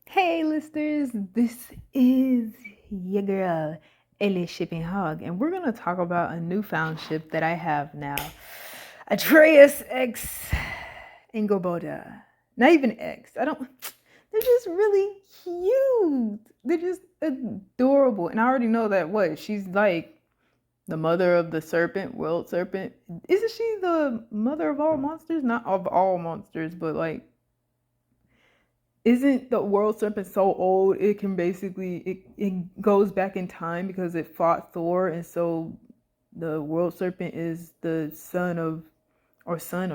Hey listeners, this is your girl, Ellie Shipping Hog, and we're gonna talk about a newfound ship that I have now. Atreus X Angrboda. Not even X. I don't they're just really cute. They're just adorable. And I already know that she's like the mother of the serpent, world serpent. Isn't she the mother of all monsters? Not of all monsters, but like isn't the world serpent so old it can basically it goes back in time because it fought Thor, and so the world serpent is the son or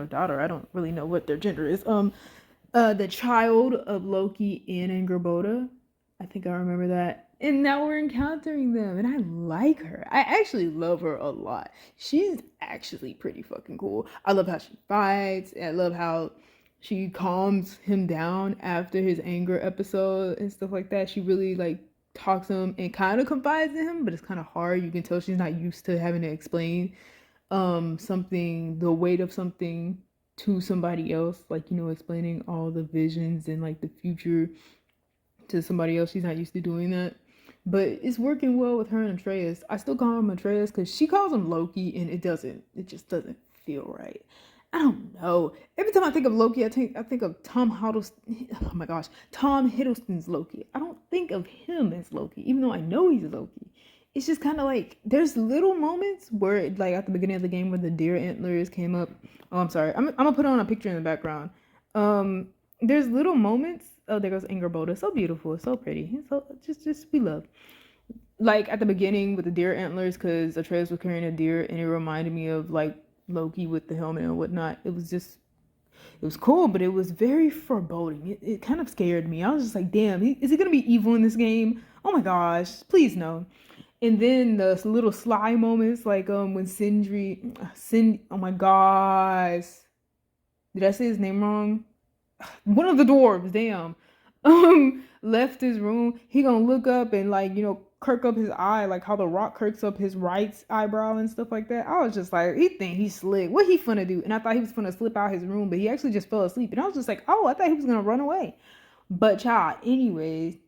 daughter, I don't really know what their gender is, the child of Loki and Angrboda. I think I remember that. And now we're encountering them, and I like her. I actually love her a lot. She's actually pretty fucking cool. I love how she fights. I love how she calms him down after his anger episode and stuff like that. She really like talks to him and kind of confides in him, but it's kind of hard. You can tell she's not used to having to explain something, the weight of something to somebody else, like, explaining all the visions and like the future to somebody else. She's not used to doing that, but it's working well with her and Atreus. I still call him Atreus because she calls him Loki, and it just doesn't feel right. I don't know. Every time I think of Loki, I think of Tom Hiddleston. Oh my gosh, Tom Hiddleston's Loki. I don't think of him as Loki, even though I know he's Loki. It's just kind of like there's little moments where, like at the beginning of the game, where the deer antlers came up. Oh, I'm sorry. I'm gonna put on a picture in the background. There's little moments. Oh, there goes Angrboda. So beautiful, so pretty, so just we love. Like at the beginning with the deer antlers, because Atreus was carrying a deer, and it reminded me of like Loki with the helmet and whatnot. It was cool, but it was very foreboding. It kind of scared me. I was just like, damn, is he gonna be evil in this game? Oh my gosh, please no. And then the little sly moments, like when oh my gosh, did I say his name wrong? One of the dwarves, damn, left his room. He gonna look up and like kirk up his eye, like how the Rock kirks up his right eyebrow and stuff like that. I was just like, he think he's slick. What he finna do? And I thought he was finna slip out his room, but he actually just fell asleep. And I was just like, oh, I thought he was gonna run away. But child, anyways,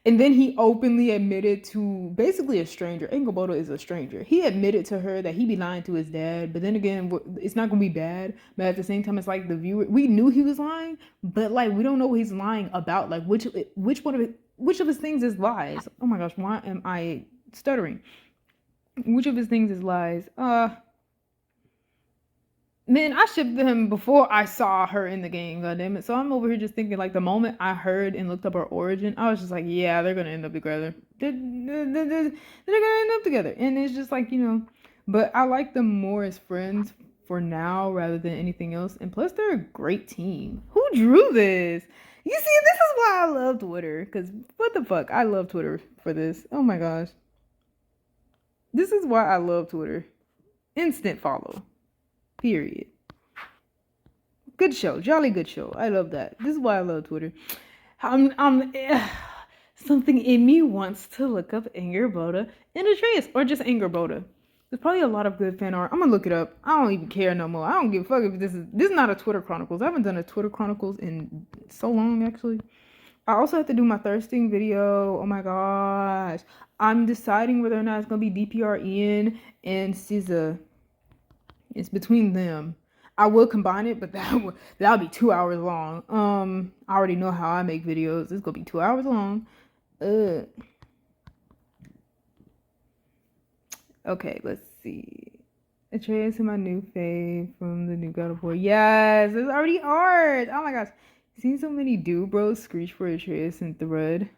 and then he openly admitted to basically a stranger. Angrboda is a stranger. He admitted to her that he be lying to his dad. But then again, it's not gonna be bad. But at the same time, it's like the viewer. We knew he was lying, but like we don't know what he's lying about. Like which of his things is lies? Oh my gosh, why am I stuttering? Which of his things is lies? Man, I shipped him before I saw her in the game, goddammit. So I'm over here just thinking, like, the moment I heard and looked up her origin, I was just like, yeah, they're gonna end up together. They're gonna end up together. And it's just like, but I like them more as friends for now rather than anything else. And plus, they're a great team. Who drew this? You see, this is why I love Twitter. Because what the fuck? I love Twitter for this. Oh my gosh. This is why I love Twitter. Instant follow. Period. Good show, jolly good show. I love that. This is why I love Twitter. Something in me wants to look up Angrboda and Atreus, or just Angrboda. There's probably a lot of good fan art. I'm gonna look it up. I don't even care no more. I don't give a fuck if this is not a Twitter Chronicles. I haven't done a Twitter Chronicles in so long, actually. I also have to do my thirsting video. Oh my gosh. I'm deciding whether or not it's gonna be DPR Ian and SZA. It's between them. I will combine it, but that'll be 2 hours long. I already know how I make videos. It's gonna be 2 hours long. Okay, let's see. Atreus is my new fave from the new God of War. Yes, there's already art. Oh my gosh. Seen so many dude bros screech for Atreus and Thread.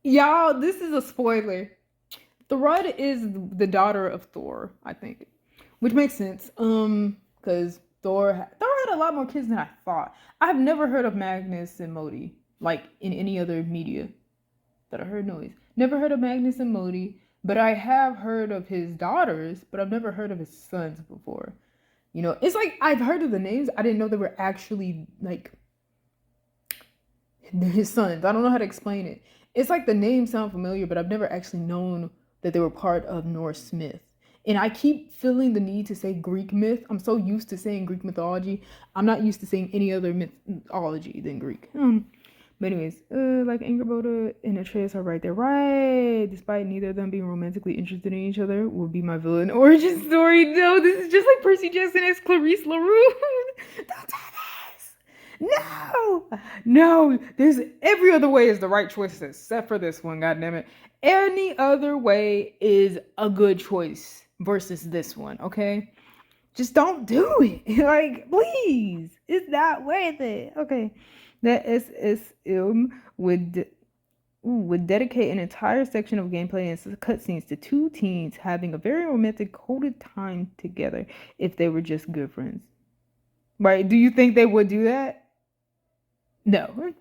Y'all, this is a spoiler. Thread is the daughter of Thor, I think. Which makes sense. Because Thor had a lot more kids than I thought. I've never heard of Magnus and Modi, like in any other media that I heard noise. Never heard of Magnus and Modi, but I have heard of his daughters, but I've never heard of his sons before. It's like I've heard of the names. I didn't know they were actually like his sons. I don't know how to explain it. It's like the names sound familiar, but I've never actually known that they were part of Norse myth. And I keep feeling the need to say Greek myth. I'm so used to saying Greek mythology. I'm not used to saying any other mythology than Greek. But anyways, like Angrboda and Atreus are right there, right? Despite neither of them being romantically interested in each other, will be my villain origin story. No, this is just like Percy Jackson as Clarice LaRue. Don't do this. No, no. There's every other way is the right choice except for this one. God damn it. Any other way is a good choice versus this one. Okay. Just don't do it. Like, please. It's not worth it. Okay. That SSM would dedicate an entire section of gameplay and cutscenes to two teens having a very romantic, coded time together if they were just good friends. Right? Do you think they would do that? No.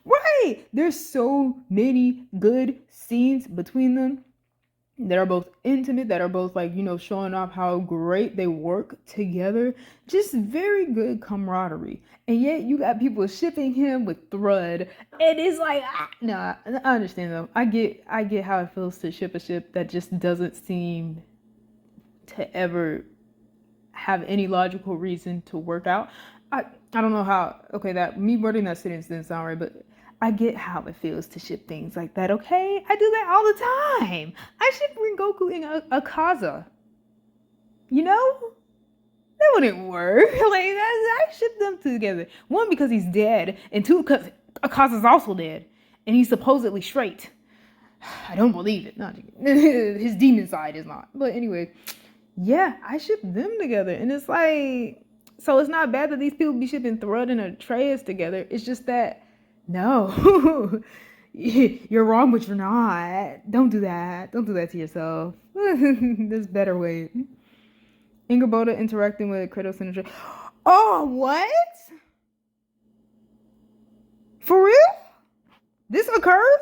Right. There's so many good scenes between them that are both intimate, that are both like, showing off how great they work together. Just very good camaraderie. And yet you got people shipping him with Thrud. And it's like, nah, I understand though. I get how it feels to ship a ship that just doesn't seem to ever have any logical reason to work out. I don't know how, okay, that me wording that sentence didn't sound right, but I get how it feels to ship things like that, okay? I do that all the time. I ship Rengoku and Akaza. You know? That wouldn't work. Like, I ship them together. One, because he's dead, and two, because Akaza's also dead, and he's supposedly straight. I don't believe it. Not his demon side is not. But anyway, yeah, I ship them together, and it's like, so it's not bad that these people be shipping Thrud and Atreus together. It's just that, no, you're wrong, but you're not. Don't do that. Don't do that to yourself. There's better ways. Angrboda interacting with Kratos and Atreus. Oh, what? For real? This occurs?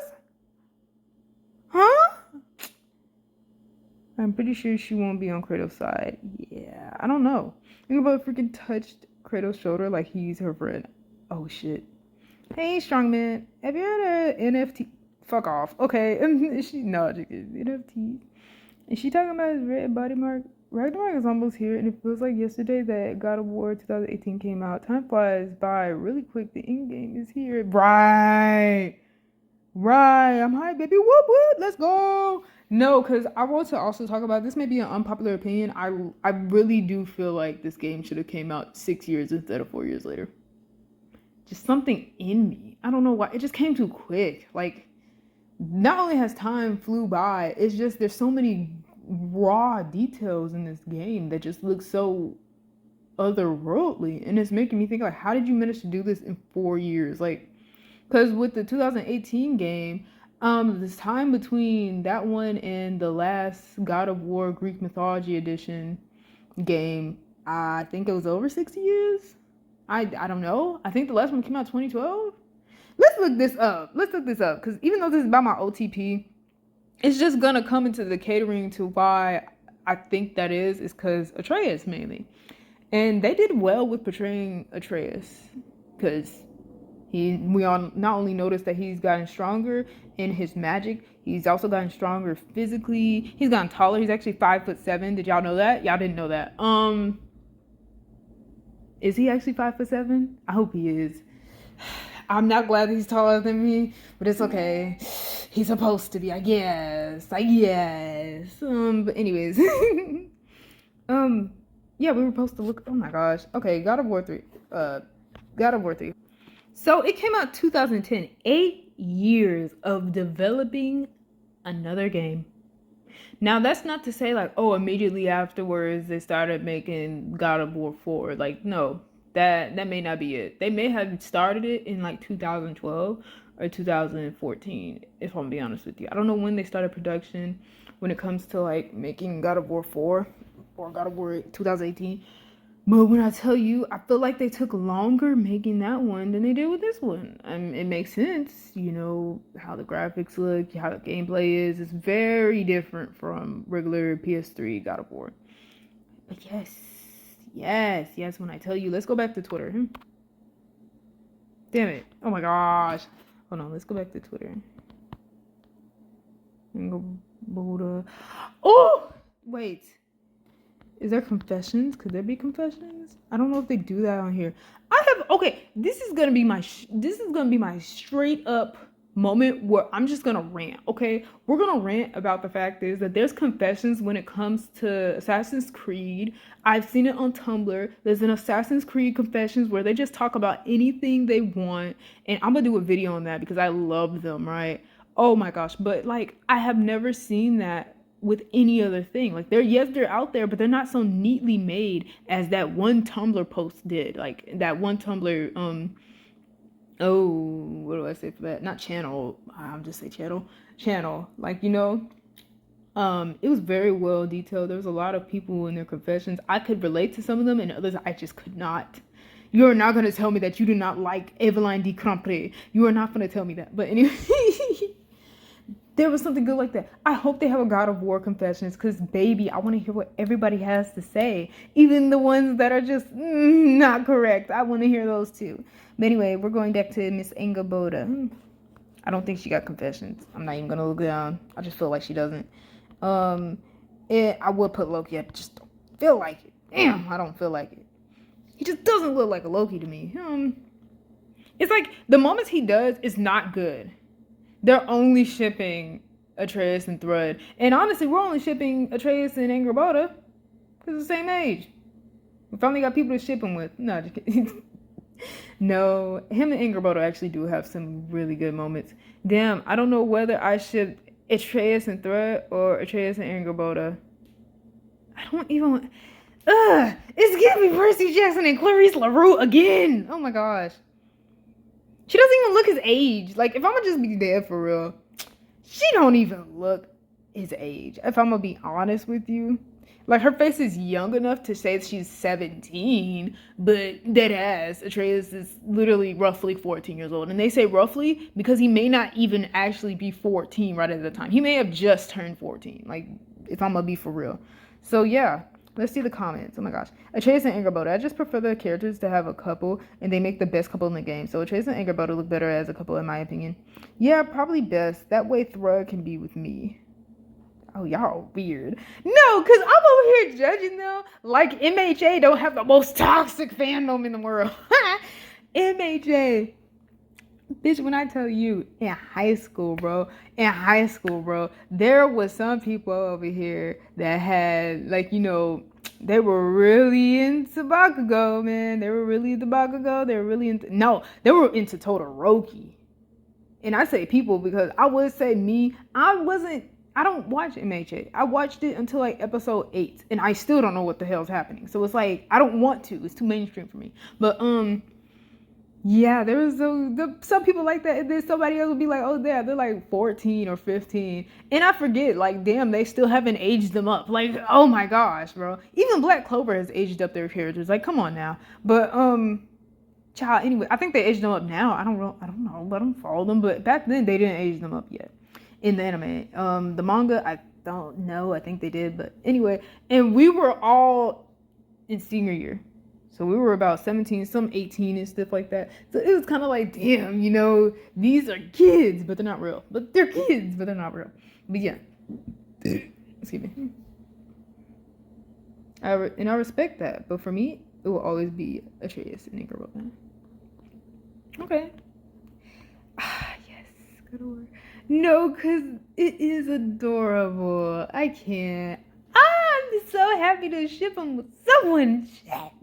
Huh? I'm pretty sure she won't be on Kratos' side. Yeah, I don't know. Angrboda freaking touched Kratos' shoulder like he's her friend. Oh, shit. Hey, strongman. Have you heard of NFT? Fuck off. Okay. NFT. Is she talking about his red body mark? Ragnarok is almost here, and it feels like yesterday that God of War 2018 came out. Time flies by really quick. The end game is here. Right. I'm hyped, baby. Whoop, whoop. Let's go. No, because I want to also talk about this. May be an unpopular opinion. I really do feel like this game should have came out 6 years instead of 4 years later. Just something in me. I don't know why. It just came too quick. Like, not only has time flew by, it's just there's so many raw details in this game that just look so otherworldly, and it's making me think, like, how did you manage to do this in 4 years? Like, because with the 2018 game, this time between that one and the last God of War Greek Mythology Edition game, I think it was over 60 years. I don't know. I think the last one came out 2012. Let's look this up. Because even though this is about my OTP, it's just gonna come into the catering to why I think that is because Atreus mainly. And they did well with portraying Atreus, because we all not only noticed that he's gotten stronger in his magic, he's also gotten stronger physically. He's gotten taller. He's actually 5'7". Did y'all know that? Y'all didn't know that. Is he actually 5'7"? I hope he is. I'm not glad he's taller than me, but it's okay. He's supposed to be, I guess. But anyways. Yeah, we were supposed to look. Oh my gosh. Okay, God of War 3. God of War 3. So it came out 2010. 8 years of developing another game. Now, that's not to say, like, oh, immediately afterwards they started making God of War 4. Like, no, that may not be it. They may have started it in, like, 2012 or 2014, if I'm being honest with you. I don't know when they started production when it comes to, like, making God of War 4 or God of War 2018. But when I tell you, I feel like they took longer making that one than they did with this one. It makes sense, how the graphics look, how the gameplay is. It's very different from regular PS3 God of War. But yes, when I tell you, let's go back to Twitter. Damn it. Oh my gosh. Hold on, let's go back to Twitter. Angrboda. Oh! Wait. Is there confessions? Could there be confessions? I don't know if they do that on here. Okay, this is gonna be my straight up moment where I'm just gonna rant. Okay, we're gonna rant about the fact is that there's confessions when it comes to Assassin's Creed. I've seen it on Tumblr. There's an Assassin's Creed confessions where they just talk about anything they want, and I'm gonna do a video on that because I love them, right? Oh my gosh, but like I have never seen that with any other thing. Like they're out there, but they're not so neatly made as that one Tumblr post did. Like that one Tumblr oh, what do I say for that? Not channel. I'll just say channel. Channel. Like, it was very well detailed. There was a lot of people in their confessions. I could relate to some of them and others I just could not. You're not going to tell me that you do not like Eveline de Crampre. You are not going to tell me that. But anyway, there was something good like that. I hope they have a God of War confessions because, baby, I want to hear what everybody has to say. Even the ones that are just not correct. I want to hear those too. But anyway, we're going back to Miss Angrboda. I don't think she got confessions. I'm not even going to look down. I just feel like she doesn't. I would put Loki. I just don't feel like it. Damn, I don't feel like it. He just doesn't look like a Loki to me. It's like the moments he does is not good. They're only shipping Atreus and Thrud. And honestly, we're only shipping Atreus and Angrboda because the same age. We finally got people to ship him with. No, just kidding. No, him and Angrboda actually do have some really good moments. Damn, I don't know whether I ship Atreus and Thrud or Atreus and Angrboda. I don't even... It's giving me Percy Jackson and Clarice LaRue again. Oh my gosh. She doesn't even look his age. Like, if I'm gonna just be dead for real, she don't even look his age. If I'm gonna be honest with you. Like, her face is young enough to say that she's 17, but dead ass, Atreus is literally roughly 14 years old. And they say roughly because he may not even actually be 14 right at the time. He may have just turned 14, like, if I'm gonna be for real. So, yeah. Let's see the comments. Oh my gosh. Atreus and Angrboda. I just prefer the characters to have a couple, and they make the best couple in the game. So Atreus and Angrboda look better as a couple, in my opinion. Yeah, probably best. That way Thrud can be with me. Oh, y'all weird. No, because I'm over here judging them like MHA don't have the most toxic fandom in the world. MHA. Bitch, when I tell you, in high school, bro, there was some people over here that had, like, they were really into Bakugo, man. They were really into Bakugo. They were really into, no, they were into Todoroki. And I say people because I would say me, I don't watch MHA. I watched it until like episode 8, and I still don't know what the hell's happening. So it's like, I don't want to. It's too mainstream for me. But, yeah, there was some people like that, and then somebody else would be like, oh, yeah, they're like 14 or 15. And I forget, like, damn, they still haven't aged them up. Like, oh my gosh, bro. Even Black Clover has aged up their characters. Like, come on now. But, child, anyway, I think they aged them up now. I don't know. I don't follow them. But back then, they didn't age them up yet in the anime. The manga, I don't know. I think they did. But anyway, and we were all in senior year. So we were about 17, some 18 and stuff like that. So it was kind of like, damn, these are kids, but they're not real. But they're kids, but they're not real. But yeah. Excuse me. I respect that. But for me, it will always be Atreus and Angrboda. Okay. Yes. Good word. No, because it is adorable. I can't. I'm so happy to ship them with someone, chat.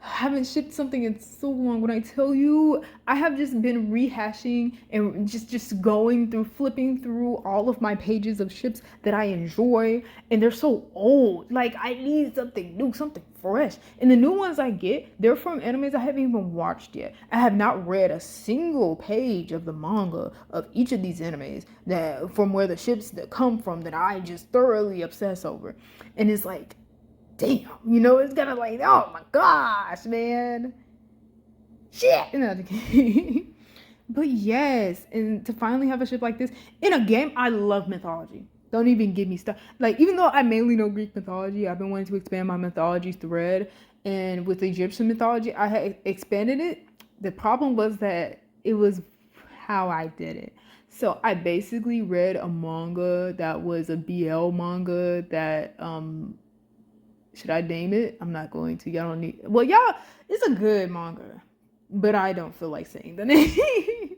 I haven't shipped something in so long. When I tell you, I have just been rehashing and just going through, flipping through all of my pages of ships that I enjoy, and they're so old. Like, I need something new, something fresh. And the new ones I get, they're from animes I haven't even watched yet. I have not read a single page of the manga of each of these animes that from where the ships that come from that I just thoroughly obsess over. And it's like, damn, it's kind of like, oh my gosh, man. Shit. But yes, and to finally have a ship like this in a game, I love mythology. Don't even give me stuff. Like, even though I mainly know Greek mythology, I've been wanting to expand my mythology thread. And with Egyptian mythology, I had expanded it. The problem was that it was how I did it. So I basically read a manga that was a BL manga that, Should I name it? I'm not going to. Y'all don't need. Well, y'all, it's a good manga, but I don't feel like saying the name.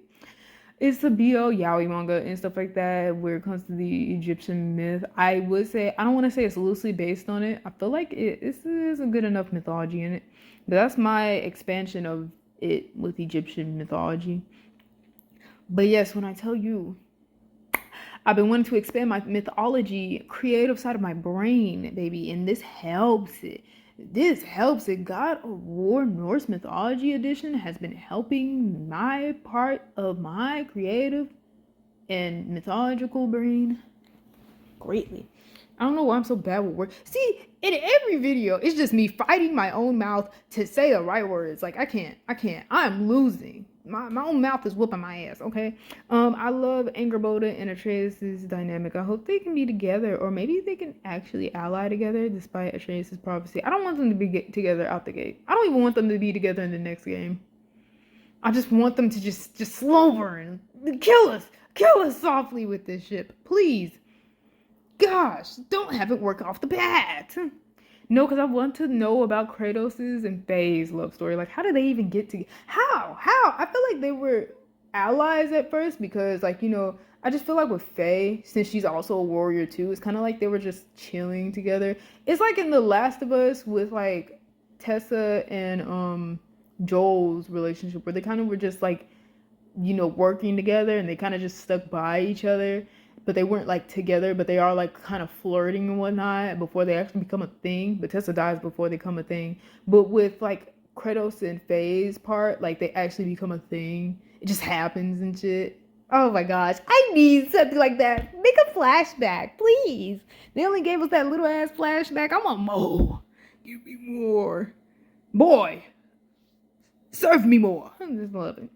It's a BL yaoi manga and stuff like that where it comes to the Egyptian myth. I would say I don't want to say it's loosely based on it. I feel like it is a good enough mythology in it. But that's my expansion of it with Egyptian mythology. But yes, when I tell you I've been wanting to expand my mythology, creative side of my brain, baby, and this helps it. This helps it. God of War Norse Mythology Edition has been helping my part of my creative and mythological brain greatly. I don't know why I'm so bad with words. See, in every video, it's just me fighting my own mouth to say the right words. Like, I can't. I'm losing. My own mouth is whooping my ass, okay? I love Angrboda and Atreus' dynamic. I hope they can be together, or maybe they can actually ally together despite Atreus' prophecy. I don't want them to be together out the gate. I don't even want them to be together in the next game. I just want them to just slow burn. Kill us softly with this ship, please. Gosh, don't have it work off the bat. No, because I want to know about Kratos' and Faye's love story. Like, how did they even get together? How? I feel like they were allies at first because, like, I just feel like with Faye, since she's also a warrior too, it's kind of like they were just chilling together. It's like in The Last of Us with, like, Tessa and Joel's relationship where they kind of were just, like, working together and they kind of just stuck by each other. But they weren't like together, but they are like kind of flirting and whatnot before they actually become a thing. But Tessa dies before they become a thing. But with like Kratos and Faye's part, like they actually become a thing. It just happens and shit. Oh my gosh, I need something like that. Make a flashback, please. They only gave us that little ass flashback. I want more. Give me more. Boy, serve me more. I'm just loving.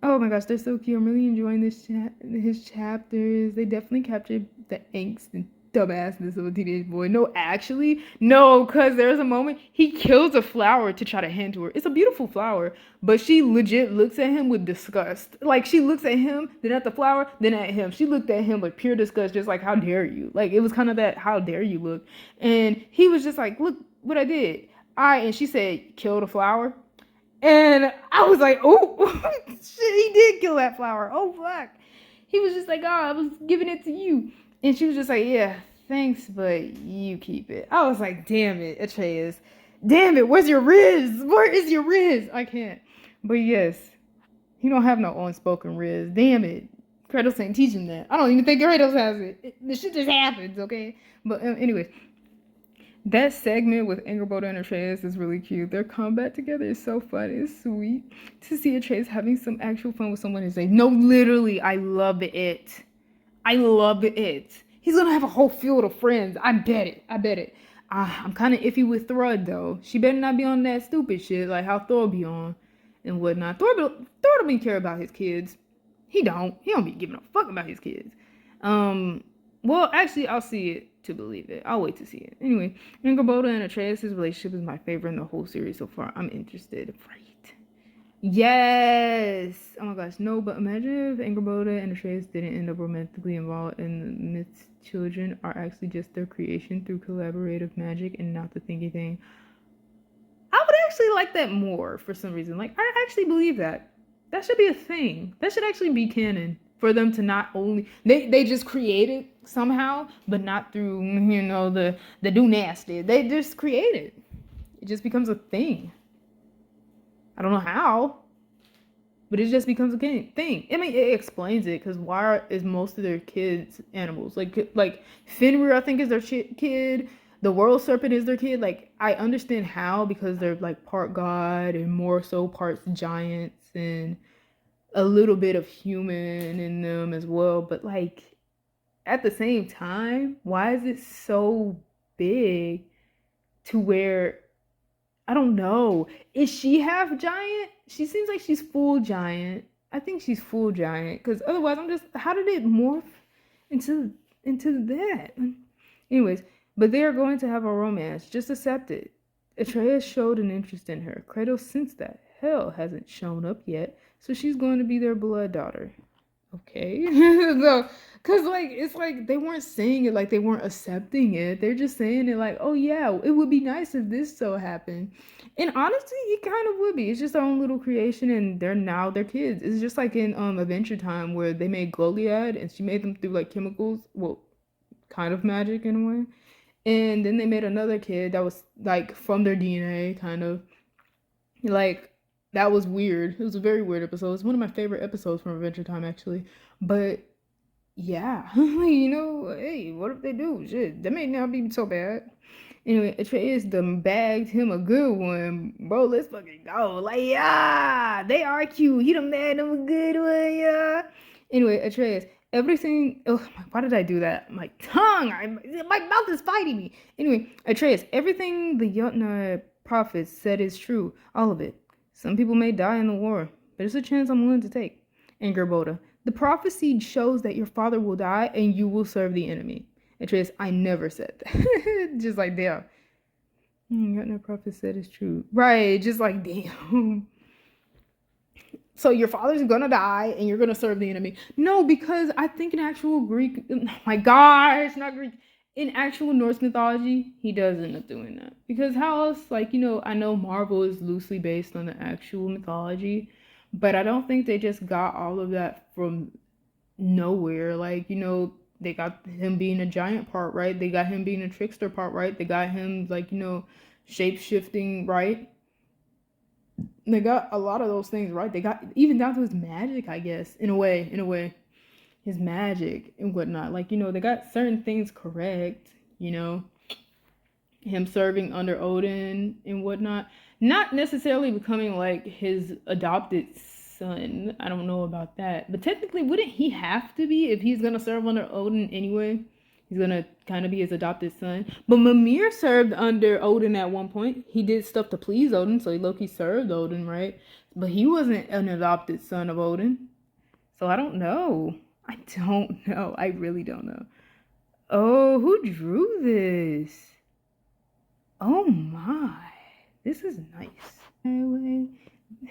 Oh my gosh, they're so cute. I'm really enjoying his chapters. They definitely captured the angst and dumbassness of a teenage boy. No, actually, no, because there's a moment he kills a flower to try to hand to her. It's a beautiful flower, but she legit looks at him with disgust. Like, she looks at him, then at the flower, then at him. She looked at him with pure disgust, just like, how dare you? Like, it was kind of that, how dare you look. And he was just like, look what I did. And she said, kill the flower. And I was like, oh, shit, he did kill that flower. Oh, fuck. He was just like, oh, I was giving it to you. And she was just like, yeah, thanks, but you keep it. I was like, damn it, Atreus. Damn it, where's your Riz? Where is your Riz? I can't. But yes, he don't have no unspoken Riz. Damn it. Kratos ain't teaching that. I don't even think Kratos has it. The shit just happens, okay? But anyways. That segment with Angrboda and Atreus is really cute. Their combat together is so fun. It's sweet to see Atreus having some actual fun with someone and say, no, literally, I love it. I love it. He's gonna have a whole field of friends. I bet it. I'm kind of iffy with Thrud, though. She better not be on that stupid shit like how Thor be on and whatnot. Thor don't even care about his kids. He don't be giving a fuck about his kids. Well, actually, I'll see it to believe it. I'll wait to see it. Anyway, Angrboda and Atreus' relationship is my favorite in the whole series so far. I'm interested. Right. Yes! Oh my gosh, no, but imagine if Angrboda and Atreus didn't end up romantically involved and the myth's children are actually just their creation through collaborative magic and not the thinky thing. I would actually like that more for some reason. Like, I actually believe that. That should be a thing. That should actually be canon. For them to not only they just create it somehow, but not through the do nasty. They just create it. It just becomes a thing. I don't know how, but it just becomes a thing. I mean, it explains it because why is most of their kids animals? Like Fenrir, I think is their kid. The world serpent is their kid. Like, I understand how because they're like part god and more so parts giants and a little bit of human in them as well, but like at the same time, why is it so big to where I don't know, is she half giant? She seems like she's full giant. I think she's full giant because otherwise I'm just, how did it morph into that? Anyways, but they are going to have a romance. Just accept it. Atreus showed an interest in her. Kratos sensed that. Hell hasn't shown up yet, so she's going to be their blood daughter. okay. So, cause like it's like they weren't saying it like they weren't accepting it. They're just saying it like, oh yeah, it would be nice if this so happened. And honestly, it kind of would be. It's just their own little creation, and they're now their kids. It's just like in Adventure Time where they made Goliad, and she made them through like chemicals, well, kind of magic in a way. And then they made another kid that was like from their DNA, kind of like that was weird. It was a very weird episode. It's one of my favorite episodes from Adventure Time, actually. But yeah, hey, what if they do? Shit, that may not be so bad. Anyway, Atreus done bagged him a good one. Bro, let's fucking go. Like, yeah, they are cute. He done bagged him a good one, yeah. Anyway, Atreus, everything. Oh, why did I do that? My tongue, my mouth is fighting me. Anyway, Atreus, everything the Jotnar prophets said is true. All of it. Some people may die in the war, but it's a chance I'm willing to take. Angrboda, the prophecy shows that your father will die and you will serve the enemy. Atreus, I never said that. Just like, damn. Got no prophet said it's true. Right, just like, damn. So your father's gonna die and you're gonna serve the enemy. No, because I think in actual Greek, oh my gosh, not Greek. In actual Norse mythology, he does end up doing that. Because how else, like, I know Marvel is loosely based on the actual mythology, but I don't think they just got all of that from nowhere. Like, they got him being a giant part, right? They got him being a trickster part, right? They got him, like, shape shifting, right? They got a lot of those things right. They got even down to his magic, I guess, in a way, his magic and whatnot. Like, they got certain things correct, him serving under Odin and whatnot. Not necessarily becoming like his adopted son. I don't know about that. But technically, wouldn't he have to be if he's going to serve under Odin anyway? He's going to kind of be his adopted son. But Mimir served under Odin at one point. He did stuff to please Odin, so he low-key served Odin, right? But he wasn't an adopted son of Odin. So I don't know. I really don't know. Oh, who drew this? Oh my. This is nice.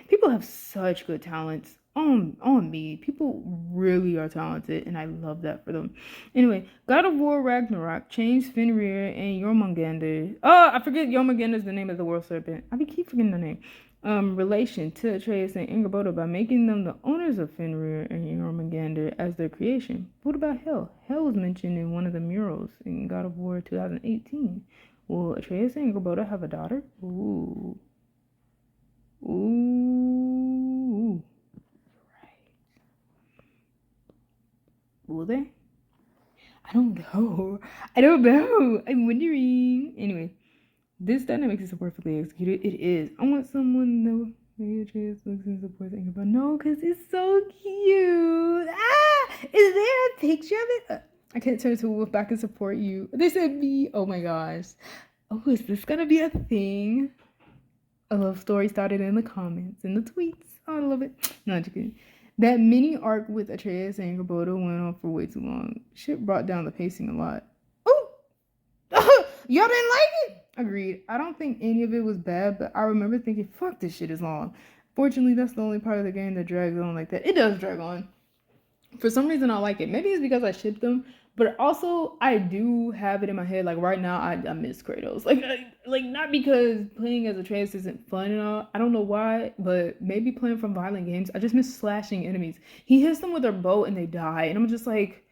People have such good talents on me. People really are talented, and I love that for them. Anyway, God of War Ragnarok changed Fenrir and Jormungandr. Oh, I forget Jormungandr is the name of the world serpent. I keep forgetting the name. Relation to Atreus and Angrboda by making them the owners of Fenrir and Jormungandr as their creation. What about Hel? Hel was mentioned in one of the murals in God of War 2018. Will Atreus and Angrboda have a daughter? Ooh. Ooh. Right. Will they? I don't know. I'm wondering. Anyway, this dynamic is so perfectly executed. It is. I want someone that maybe Atreus looks and supports Angrboda. No, because it's so cute. Ah! Is there a picture of it? I can't turn to a wolf back and support you. They said me. Oh my gosh. Oh, is this gonna be a thing? A love story started in the comments, in the tweets. Oh, I love it. No, I'm just kidding. That mini arc with Atreus and Angrboda went on for way too long. Shit brought down the pacing a lot. Oh! Y'all didn't like it? Agreed. I don't think any of it was bad, but I remember thinking, fuck, this shit is long. Fortunately, that's the only part of the game that drags on like that. It does drag on. For some reason, I like it. Maybe it's because I shipped them, but also I do have it in my head. Like right now, I miss Kratos. Like not because playing as Atreus isn't fun and all. I don't know why, but maybe playing from violent games. I just miss slashing enemies. He hits them with their bow and they die, and I'm just like,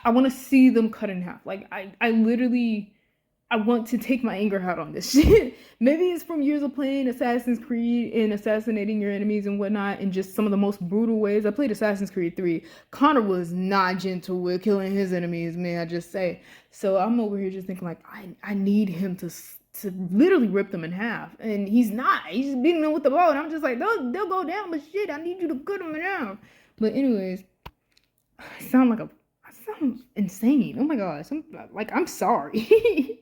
I want to see them cut in half. Like I literally. I want to take my anger out on this shit. Maybe it's from years of playing Assassin's Creed and assassinating your enemies and whatnot in just some of the most brutal ways. I played Assassin's Creed 3. Connor was not gentle with killing his enemies, may I just say. So I'm over here just thinking like, I need him to literally rip them in half. And he's not. He's just beating them with the bow. And I'm just like, they'll go down, but shit, I need you to cut them in half. But anyways, I sound insane. Oh my gosh. I'm sorry.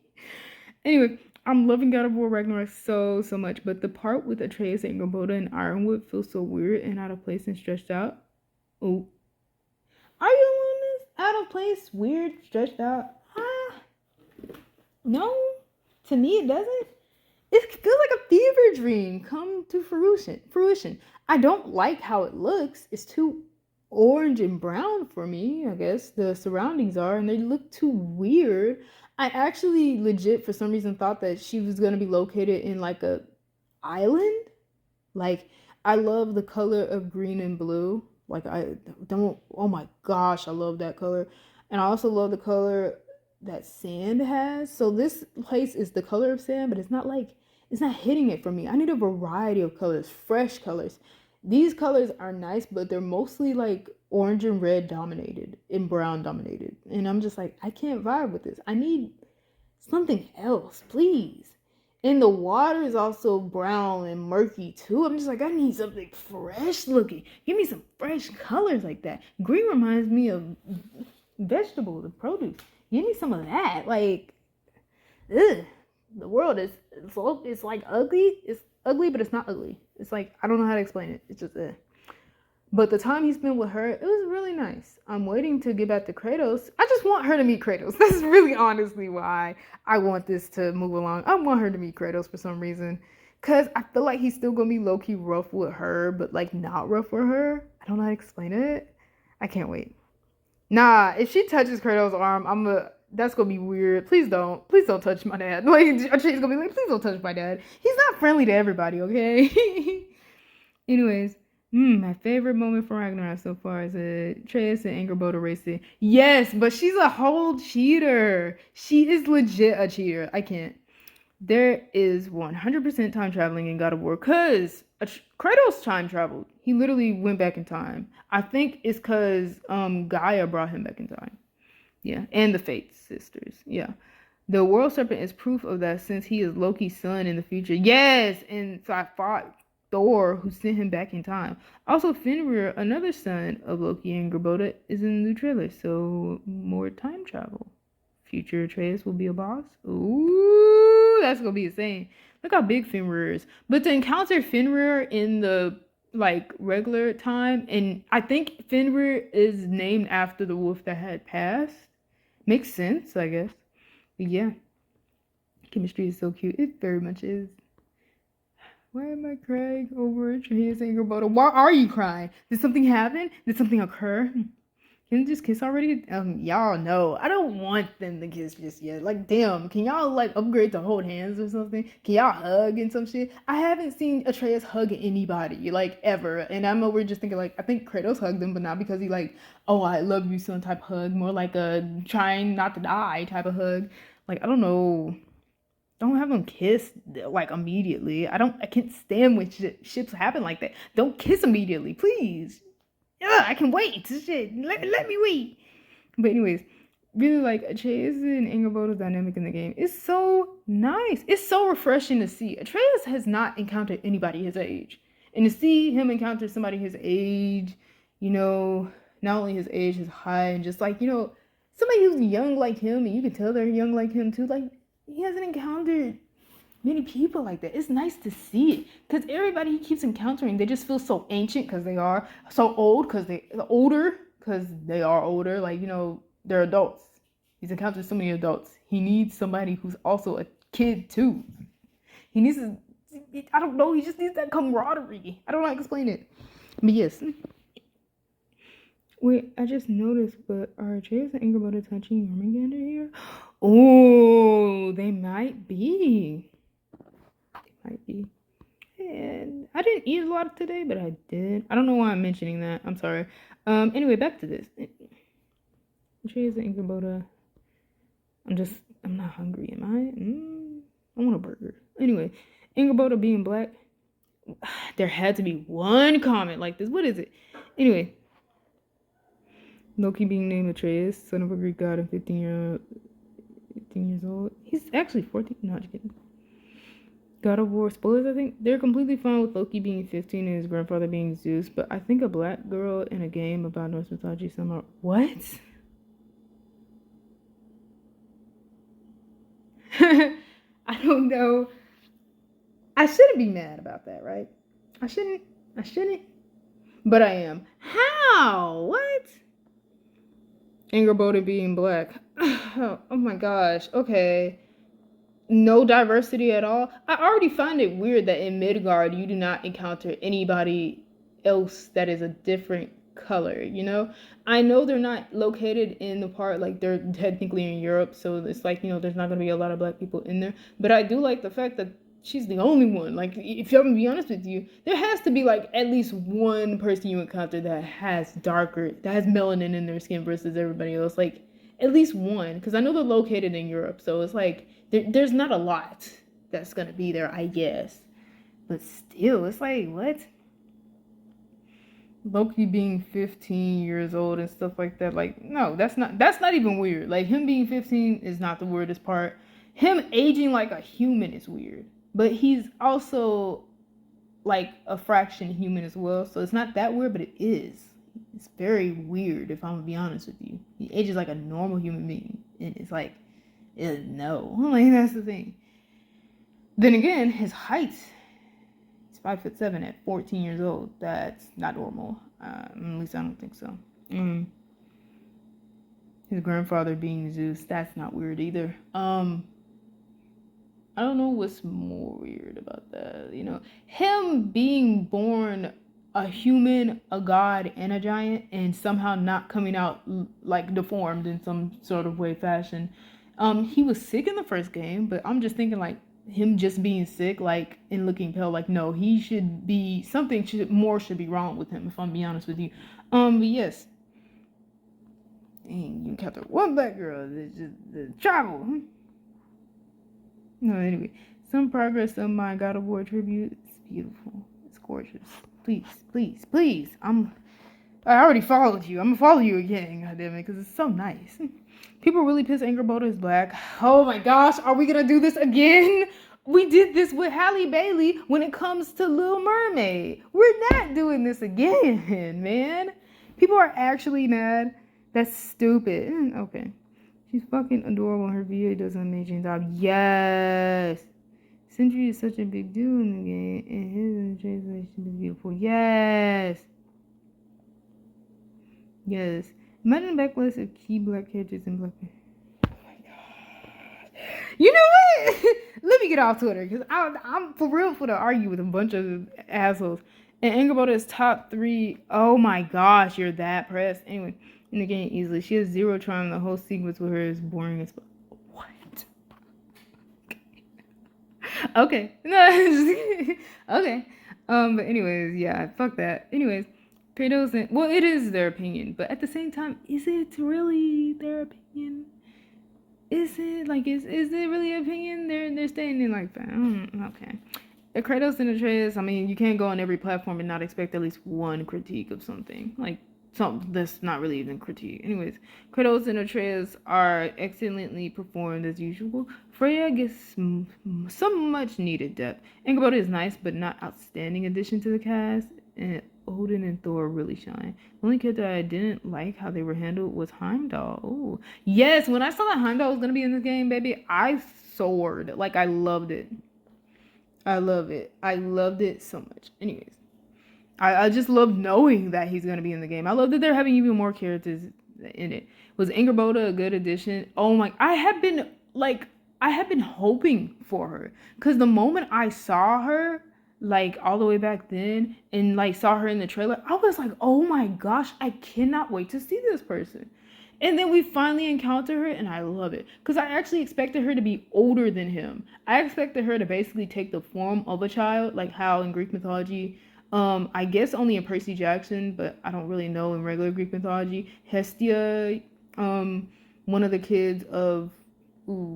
Anyway, I'm loving God of War Ragnarok so much, but the part with Atreus, Angrboda, and Ironwood feels so weird and out of place and stretched out. Oh. Are you on this? Out of place, weird, stretched out? No. To me, it doesn't. It feels like a fever dream come to fruition. I don't like how it looks. It's too orange and brown for me, I guess the surroundings are, and they look too weird. I actually legit for some reason thought that she was gonna be located in like a island. Like, I love the color of green and blue. Like, I don't, oh my gosh, I love that color. And I also love the color that sand has. So this place is the color of sand, but it's not like, it's not hitting it for me. I need a variety of colors, fresh colors. These colors are nice, but they're mostly like orange and red dominated and brown dominated. And I'm just like, I can't vibe with this. I need something else, please. And the water is also brown and murky too. I'm just like, I need something fresh looking. Give me some fresh colors like that. Green reminds me of vegetables and produce. Give me some of that. Like, ugh. The world is, it's like ugly. It's ugly, but it's not ugly. It's like, I don't know how to explain it. It's just, But the time he spent with her, it was really nice. I'm waiting to get back to Kratos. I just want her to meet Kratos. That's really honestly why I want this to move along. I want her to meet Kratos for some reason. Because I feel like he's still going to be low-key rough with her, but like not rough with her. I don't know how to explain it. I can't wait. Nah, if she touches Kratos' arm, that's going to be weird. Please don't. Please don't touch my dad. Like, she's going to be like, please don't touch my dad. He's not friendly to everybody, okay? Anyways. My favorite moment from Ragnarok so far is Atreus and Angrboda racing. Yes, but she's a whole cheater. She is legit a cheater. I can't. There is 100% time traveling in God of War because Kratos time traveled. He literally went back in time. I think it's because Gaia brought him back in time. Yeah, and the Fate sisters. Yeah. The World Serpent is proof of that since he is Loki's son in the future. Yes, and so I fought Thor, who sent him back in time. Also, Fenrir, another son of Loki and Angrboda, is in the new trailer, so more time travel. Future Atreus will be a boss. Ooh, that's gonna be insane. Look how big Fenrir is. But to encounter Fenrir in the like regular time, and I think Fenrir is named after the wolf that had passed. Makes sense, I guess. But yeah, chemistry is so cute. It very much is. Why am I crying over Atreus and Angrboda? Why are you crying? Did something happen? Did something occur? Can you just kiss already? Y'all know. I don't want them to kiss just yet. Like, damn, can y'all like upgrade to hold hands or something? Can y'all hug and some shit? I haven't seen Atreus hug anybody, like, ever. And I know we're just thinking, like, I think Kratos hugged him, but not because he like, oh, I love you son type hug. More like a trying not to die type of hug. Like, I don't know. Don't have them kiss like immediately. I can't stand when shits happen like that. Don't kiss immediately, please. Yeah, I can wait. Shit, let me wait. But anyways, really like Atreus and Angrboda's dynamic in the game. It's so nice. It's so refreshing to see. Atreus has not encountered anybody his age, and to see him encounter somebody his age, you know, not only his age, his height, and just like, you know, somebody who's young like him, and you can tell they're young like him too. Like, he hasn't encountered many people like that. It's nice to see it because everybody he keeps encountering, they just feel so ancient because they are so old because they're older because they are older. Like, you know, they're adults. He's encountered so many adults. He needs somebody who's also a kid too. He needs to, I don't know, he just needs that camaraderie. I don't know how to explain it. But yes. Wait, I just noticed, but are Atreus and Angrboda touching Jormungandr here? Oh, they might be. Might be. And I didn't eat a lot today, but I did. I don't know why I'm mentioning that. I'm sorry. Anyway, back to this. Atreus and Angrboda. I'm not hungry, am I? I want a burger. Anyway, Angrboda being black. There had to be one comment like this. What is it? Anyway. Loki being named Atreus, son of a Greek god and 15 years old. He's actually 14. No, just kidding. God of War spoilers, I think. They're completely fine with Loki being 15 and his grandfather being Zeus, but I think a black girl in a game about Norse mythology somehow. What? I don't know. I shouldn't be mad about that, right? I shouldn't. But I am. How? What? Angrboda being black. Oh my gosh. Okay. No diversity at all. I already find it weird that in Midgard you do not encounter anybody else that is a different color, you know? I know they're not located in the part, like, they're technically in Europe, so it's like, you know, there's not going to be a lot of black people in there. But I do like the fact that she's the only one. Like, if I'm gonna be honest with you, there has to be, like, at least one person you encounter that has melanin in their skin versus everybody else. Like, at least one. Because I know they're located in Europe, so it's like, there's not a lot that's going to be there, I guess. But still, it's like, what? Loki being 15 years old and stuff like that. Like, no, that's not even weird. Like, him being 15 is not the weirdest part. Him aging like a human is weird. But he's also like a fraction human as well. So it's not that weird, but it is. It's very weird, if I'm gonna be honest with you. He ages like a normal human being. And it's like, no. Like, that's the thing. Then again, his height, 5'7" at 14 years old. That's not normal. At least I don't think so. His grandfather being Zeus, that's not weird either. I don't know what's more weird about that. You know, him being born a human, a god, and a giant, and somehow not coming out like deformed in some sort of way, fashion. He was sick in the first game, but I'm just thinking like, him just being sick, like, and looking pale, like, no, he should be, something should be wrong with him, if I'm being honest with you. But yes. Dang, you encounter one black girl, it's just the travel. No, anyway, some progress on my God of War tribute. It's beautiful. It's gorgeous. Please. I already followed you. I'm gonna follow you again, goddammit, because it's so nice. People really pissed Angrboda is black. Oh my gosh, are we gonna do this again? We did this with Halle Bailey when it comes to Little Mermaid. We're not doing this again, man. People are actually mad. That's stupid. Okay. She's fucking adorable. Her VA does an amazing job. Yes. Sentry is such a big deal in the game, and his translation is beautiful. Yes. Imagine a backlist of key black characters in Black. Oh my god. You know what? Let me get off Twitter because I'm for real for to argue with a bunch of assholes. And Angrboda is top 3. Oh my gosh, you're that pressed. Anyway, in the game easily. She has 0 charm. The whole sequence with her is boring as what? Okay. No, okay. But anyways, yeah, fuck that. Anyways. Kratos and well, it is their opinion, but at the same time, is it really their opinion? Is it like is it really opinion? They're staying in like that. Okay. Kratos and Atreus, I mean, you can't go on every platform and not expect at least one critique of something. Like something that's not really even critique. Anyways, Kratos and Atreus are excellently performed as usual. Freya gets some much needed depth. Angrboda is nice, but not outstanding addition to the cast. And Odin and Thor really shine. The only character I didn't like how they were handled was Heimdall. Oh, yes. When I saw that Heimdall was going to be in this game, baby, I soared. Like, I loved it. I love it. I loved it so much. Anyways, I just love knowing that he's going to be in the game. I love that they're having even more characters in it. Was Angrboda a good addition? Oh my, I have been hoping for her. Because the moment I saw her, like all the way back then, and like saw her in the trailer, I was like, oh my gosh, I cannot wait to see this person. And then we finally encounter her, and I love it. Because I actually expected her to be older than him. I expected her to basically take the form of a child, like how in Greek mythology, I guess only in Percy Jackson, but I don't really know in regular Greek mythology, Hestia, one of the kids of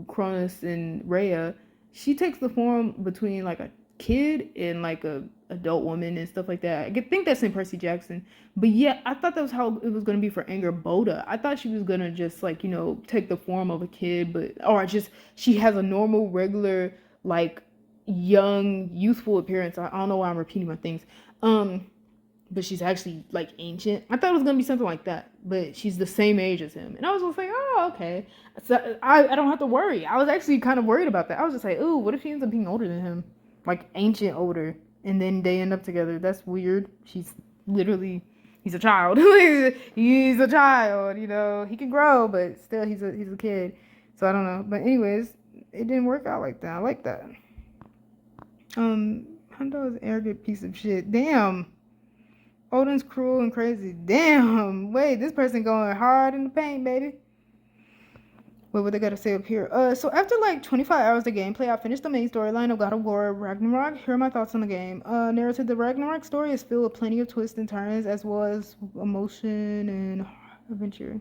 Cronus and Rhea, she takes the form between like a kid and like a adult woman and stuff like that. I think that's in Percy Jackson. But yeah, I thought that was how it was going to be for Angrboda. I thought she was going to just like, you know, take the form of a kid, she has a normal, regular, like young, youthful appearance. I don't know why I'm repeating my things. But she's actually like ancient. I thought it was going to be something like that, but she's the same age as him. And I was just like, oh, okay. So I don't have to worry. I was actually kind of worried about that. I was just like, ooh, what if she ends up being older than him? Like ancient older, and then they end up together. That's weird. He's a child. He's a child, you know. He can grow, but still he's a kid. So I don't know. But anyways, it didn't work out like that. I like that. Hondo is an arrogant piece of shit. Damn. Odin's cruel and crazy. Damn. Wait, this person going hard in the paint, baby. What they gotta say up here? So after like 25 hours of gameplay, I finished the main storyline of God of War Ragnarok. Here are my thoughts on the game. Narrative: the Ragnarok story is filled with plenty of twists and turns, as well as emotion and adventure.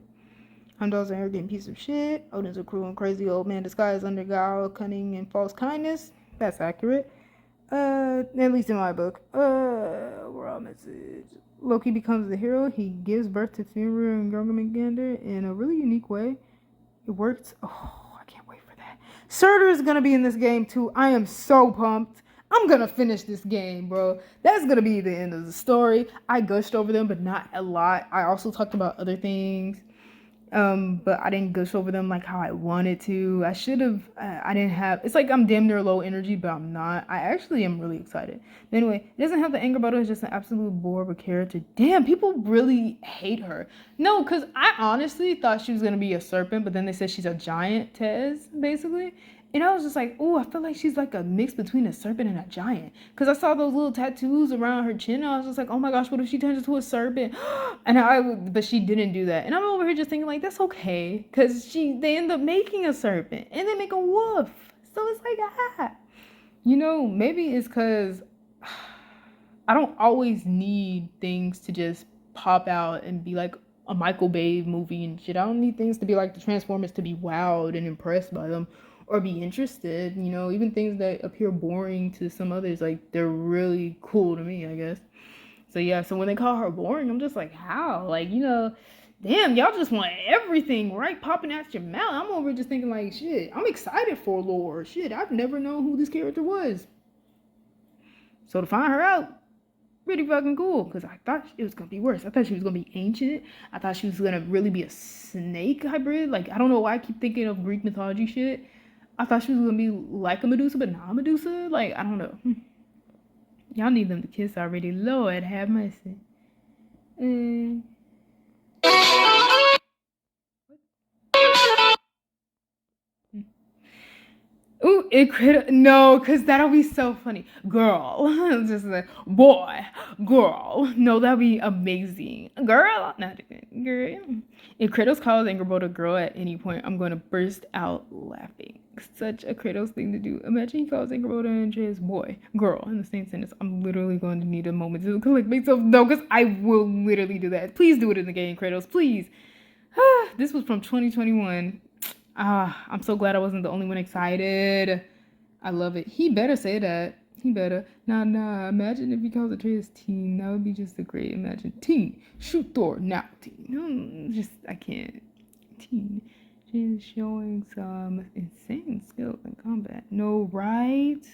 Heimdall's an arrogant piece of shit. Odin's a cruel and crazy old man disguised under guile, cunning, and false kindness. That's accurate. At least in my book. Overall message. Loki becomes the hero. He gives birth to Fenrir and Jormungandr in a really unique way. It worked. Oh, I can't wait for that. Surtur is gonna be in this game too. I am so pumped. I'm gonna finish this game, bro. That's gonna be the end of the story. I gushed over them, but not a lot. I also talked about other things. But I didn't gush over them like how I wanted to. I should have. I didn't have. It's like I'm damn near low energy, but I'm not. I actually am really excited. But anyway, it doesn't have the Angrboda. It's just an absolute bore of a character. Damn, people really hate her. No, because I honestly thought she was gonna be a serpent, but then they said she's a giantess, basically. And I was just like, oh, I feel like she's like a mix between a serpent and a giant. Because I saw those little tattoos around her chin. And I was just like, oh my gosh, what if she turns into a serpent? But she didn't do that. And I'm over here just thinking like, that's okay. Because they end up making a serpent. And they make a wolf. So it's like, maybe it's because I don't always need things to just pop out and be like a Michael Bay movie and shit. I don't need things to be like the Transformers to be wowed and impressed by them. Or be interested, even things that appear boring to some others, like they're really cool to me, I guess. So yeah, so when they call her boring, I'm just like, how? Like, damn, y'all just want everything right popping out your mouth. I'm over just thinking like, shit, I'm excited for lore. Shit, I've never known who this character was. So to find her out, pretty fucking cool, because I thought it was going to be worse. I thought she was going to be ancient. I thought she was going to really be a snake hybrid. Like, I don't know why I keep thinking of Greek mythology shit. I thought she was gonna be like a Medusa, but not Medusa. Like, I don't know. Y'all need them to kiss already. Lord, have mercy. Ooh, it could no, cause that'll be so funny. Girl, just like boy, girl. No, that'd be amazing. Girl, not girl. If Kratos calls Angrboda girl at any point, I'm gonna burst out laughing. Such a Kratos thing to do. Imagine he calls Angrboda and Atreus boy, girl in the same sentence. I'm literally going to need a moment to collect myself. No, cause I will literally do that. Please do it in the game, Kratos. Please. This was from 2021. I'm so glad I wasn't the only one excited. I love it. He better say that. He better. Nah. Imagine if he calls Atreus teen. That would be just a great imagine. Teen. Shoot Thor. Now teen. I can't. Teen. She's showing some insane skills in combat. No, right?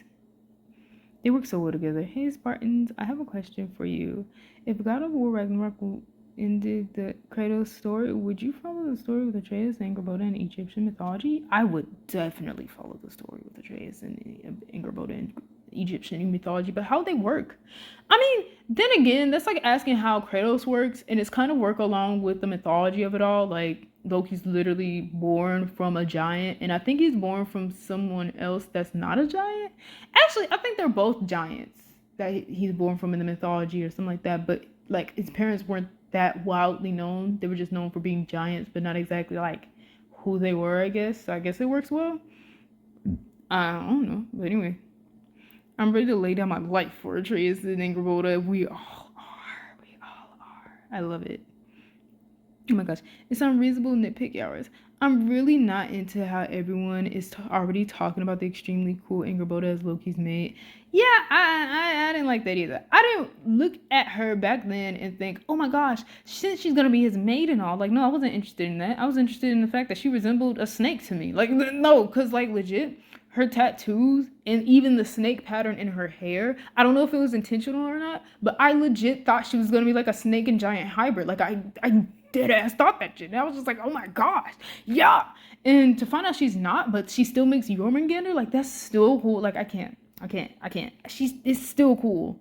They work so well together. Hey, Spartans, I have a question for you. If God of War Ragnarok ended the Kratos story, would you follow the story with Atreus, Angrboda, and Egyptian mythology? I would definitely follow the story with Atreus and Angrboda and Egyptian mythology, but how they work? I mean, then again, that's like asking how Kratos works, and it's kind of work along with the mythology of it all. Like, Loki's literally born from a giant, and I think he's born from someone else that's not a giant. Actually, I think they're both giants that he's born from in the mythology or something like that, but like his parents weren't that wildly known. They were just known for being giants, but not exactly like who they were, I guess. So I guess it works well. I don't know. But anyway, I'm ready to lay down my life for Atreus and Angrboda. We all are. I love it. Oh my gosh. It's unreasonable nitpick hours. I'm really not into how everyone is already talking about the extremely cool Angrboda as Loki's mate. Yeah, I didn't like that either. I didn't look at her back then and think, oh my gosh, since she's gonna be his maid and all. Like, no, I wasn't interested in that. I was interested in the fact that she resembled a snake to me. Like, no, because like legit, her tattoos and even the snake pattern in her hair, I don't know if it was intentional or not, but I legit thought she was gonna be like a snake and giant hybrid. Like, I dead ass thought that shit. And I was just like, oh my gosh, yeah. And to find out she's not, but she still makes Jormungandr, like that's still cool. Like I can't. It's still cool.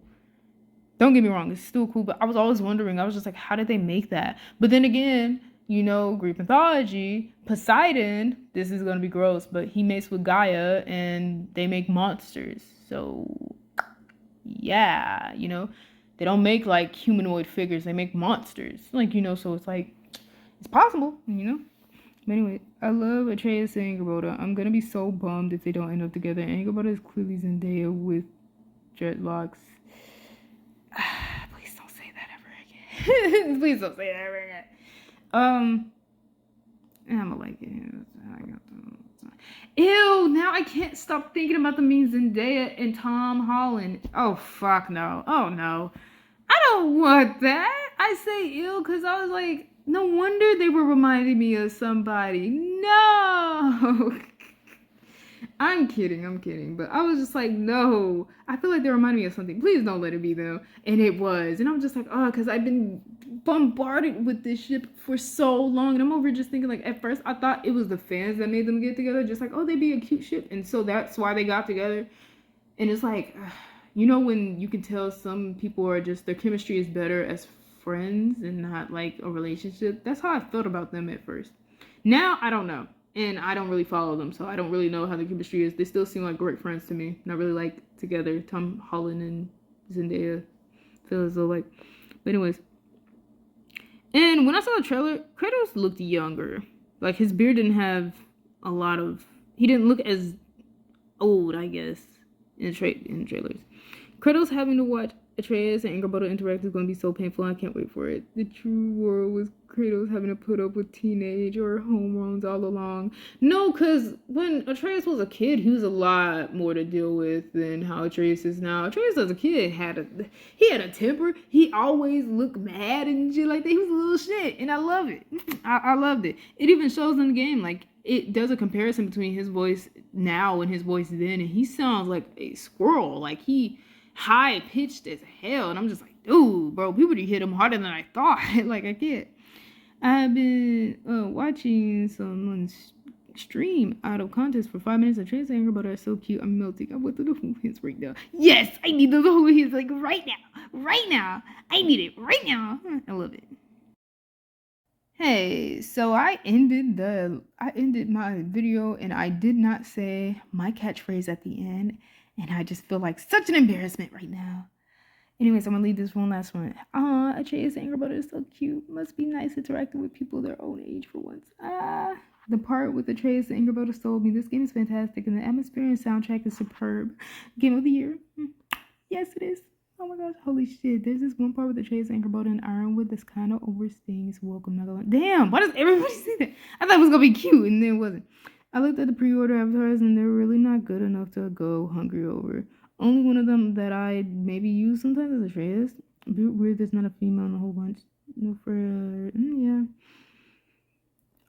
Don't get me wrong, it's still cool. But I was always wondering. I was just like, how did they make that? But then again, Greek mythology, Poseidon. This is gonna be gross, but he mates with Gaia, and they make monsters. So yeah, They don't make like humanoid figures. They make monsters. Like, so it's like, it's possible, But anyway, I love Atreus and Angrboda. I'm gonna be so bummed if they don't end up together. Angrboda is clearly Zendaya with dreadlocks. Please don't say that ever again. Please don't say that ever again. I'm gonna like it. Ew, now I can't stop thinking about the memes Zendaya and Tom Holland. Oh, fuck no. Oh, no. I don't want that. I say ew because I was like, no wonder they were reminding me of somebody. No. I'm kidding. But I was just like, no. I feel like they remind me of something. Please don't let it be them. And it was. And I'm just like, oh, because I've been bombarded with this ship for so long. And I'm over just thinking, like, at first I thought it was the fans that made them get together. Just like, oh, they'd be a cute ship. And so that's why they got together. And it's like, when you can tell some people are just, their chemistry is better as friends and not like a relationship. That's how I felt about them at first. Now, I don't know. And I don't really follow them, so I don't really know how the chemistry is. They still seem like great friends to me. Not really like together. Tom Holland and Zendaya feel as though like. But anyways. And when I saw the trailer, Kratos looked younger. Like his beard didn't have a lot of. He didn't look as old, I guess, in trailers. Kratos having to watch Atreus and Angrboda interact is going to be so painful. I can't wait for it. The true world was Kratos having to put up with teenage or hormones all along. No, because when Atreus was a kid, he was a lot more to deal with than how Atreus is now. Atreus as a kid had a temper. He always looked mad and shit like that. He was a little shit, and I love it. I loved it. It even shows in the game, like, it does a comparison between his voice now and his voice then, and he sounds like a squirrel. Like, he high pitched as hell, and I'm just like, dude, bro, puberty hit him harder than I thought. Like, I can't. I've been watching someone stream out of context for 5 minutes of Trans Angrboda are so cute. I'm melting. I went through the whole hints right now. Yes, I need the whole hints like right now. I need it right now. I love it. Hey, so I ended my video and I did not say my catchphrase at the end, and I just feel like such an embarrassment right now. Anyways, I'm gonna leave this one last one. Atreus Angrboda is so cute. Must be nice interacting with people their own age for once. The part with Atreus and Angrboda sold me. This game is fantastic, and the atmosphere and soundtrack is superb. Game of the year. Yes, it is. Oh my gosh, holy shit. There's this one part with Atreus Angrboda and Ironwood that's kind of overstaying its welcome. Not gonna. Damn, why does everybody say that? I thought it was gonna be cute, and then it wasn't. I looked at the pre-order avatars, and they're really not good enough to go hungry over. Only one of them that I maybe use sometimes is Atreus. Weird there's not a female in a whole bunch. No, yeah.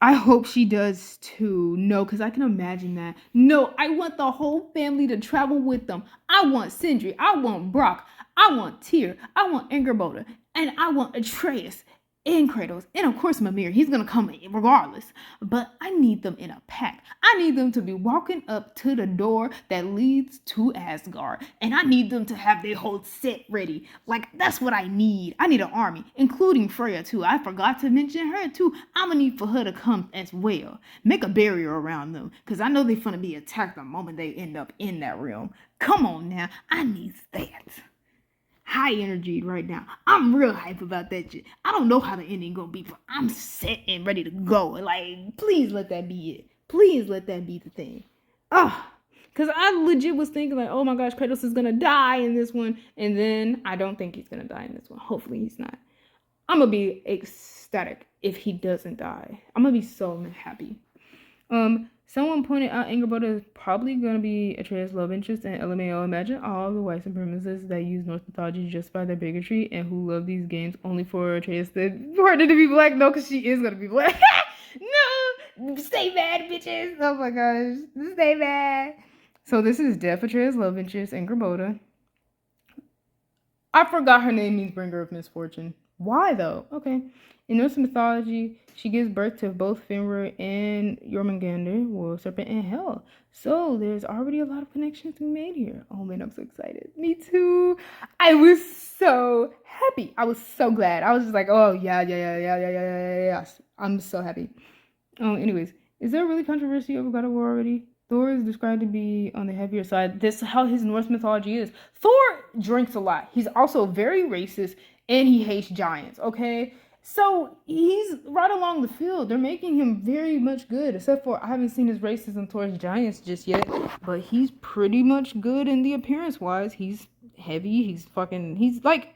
I hope she does too. No, because I can imagine that. No, I want the whole family to travel with them. I want Sindri. I want Brock. I want Tyr. I want Angrboda. And I want Atreus and Kratos. And of course Mimir. He's going to come regardless. But I need them in a pack. I need them to be walking up to the door that leads to Asgard. And I need them to have their whole set ready. Like, that's what I need. I need an army, including Freya too. I forgot to mention her too. I'm going to need for her to come as well. Make a barrier around them. Because I know they're going to be attacked the moment they end up in that realm. Come on now. I need that. High energy right now. I'm real hype about that shit. I don't know how the ending gonna be, but I'm set and ready to go. Like, please let that be it. Please let that be the thing. Because I legit was thinking like, oh my gosh, Kratos is gonna die in this one, and then I don't think he's gonna die in this one. Hopefully he's not. I'm gonna be ecstatic if he doesn't die. I'm gonna be so happy. Someone pointed out Angrboda is probably going to be Atreus' love interest in LMAO. Imagine all the white supremacists that use Norse mythology just by their bigotry and who love these games only for Atreus to partner to be black. No, because she is going to be black. No! Stay mad, bitches! Oh my gosh. Stay mad. So this is Death Atreus' love interest, Angrboda. I forgot her name means bringer of misfortune. Why though? Okay. In Norse mythology, she gives birth to both Fenrir and Jormungandr, well, serpent and hell. So there's already a lot of connections to be made here. Oh man, I'm so excited. Me too. I was so happy. I was so glad. I was just like, oh yeah. I'm so happy. Anyways, is there really controversy over God of War already? Thor is described to be on the heavier side. This is how his Norse mythology is. Thor drinks a lot. He's also very racist and he hates giants, okay? So he's right along the field. They're making him very much good, except for I haven't seen his racism towards giants just yet, but he's pretty much good in the appearance wise. He's heavy. He's like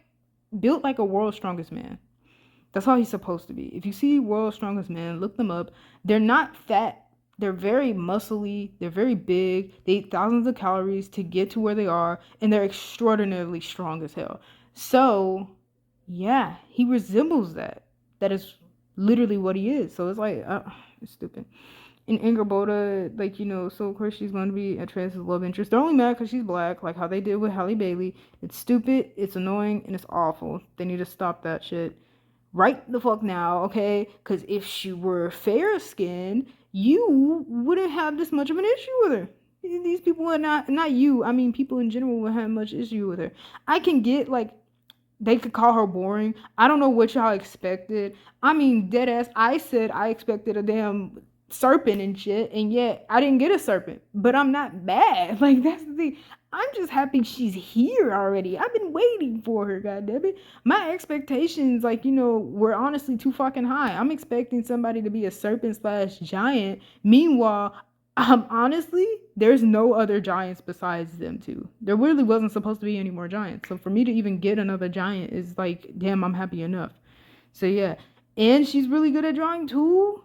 built like a world's strongest man. That's how he's supposed to be. If you see World's Strongest Man, look them up. They're not fat. They're very muscly. They're very big. They eat thousands of calories to get to where they are, and they're extraordinarily strong as hell. So, yeah, he resembles that. That is literally what he is. So it's like, it's stupid. In Angrboda, like, so of course she's going to be Atreus' love interest. They're only mad because she's black, like how they did with Halle Bailey. It's stupid, it's annoying, and it's awful. They need to stop that shit right the fuck now, okay? Because if she were fair skinned, you wouldn't have this much of an issue with her. These people are not you. I mean, people in general would have much issue with her. I can get like they could call her boring. I don't know what y'all expected. I mean, dead ass. I said I expected a damn serpent and shit, and yet I didn't get a serpent. But I'm not mad. Like that's the thing. I'm just happy she's here already. I've been waiting for her, goddammit. My expectations, like, were honestly too fucking high. I'm expecting somebody to be a serpent slash giant. Meanwhile, honestly, there's no other giants besides them two. There really wasn't supposed to be any more giants. So for me to even get another giant is like, damn, I'm happy enough. So yeah. And she's really good at drawing too.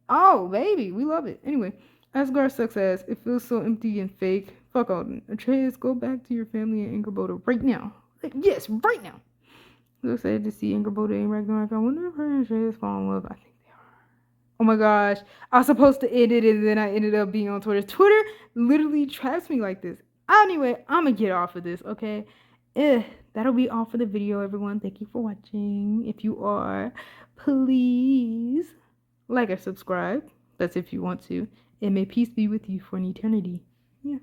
Oh, baby, we love it. Anyway, Asgard sucks ass. It feels so empty and fake. Fuck Odin. Atreus, go back to your family in Angrboda right now. Like, yes, right now. So excited to see Angrboda and Ragnarok. I wonder if her and Atreus fall in love. I think they are. Oh my gosh. I was supposed to end it and then I ended up being on Twitter. Twitter literally traps me like this. Anyway, I'm gonna get off of this, okay? That'll be all for the video, everyone. Thank you for watching. If you are, please like or subscribe. That's if you want to. And may peace be with you for an eternity. Yeah.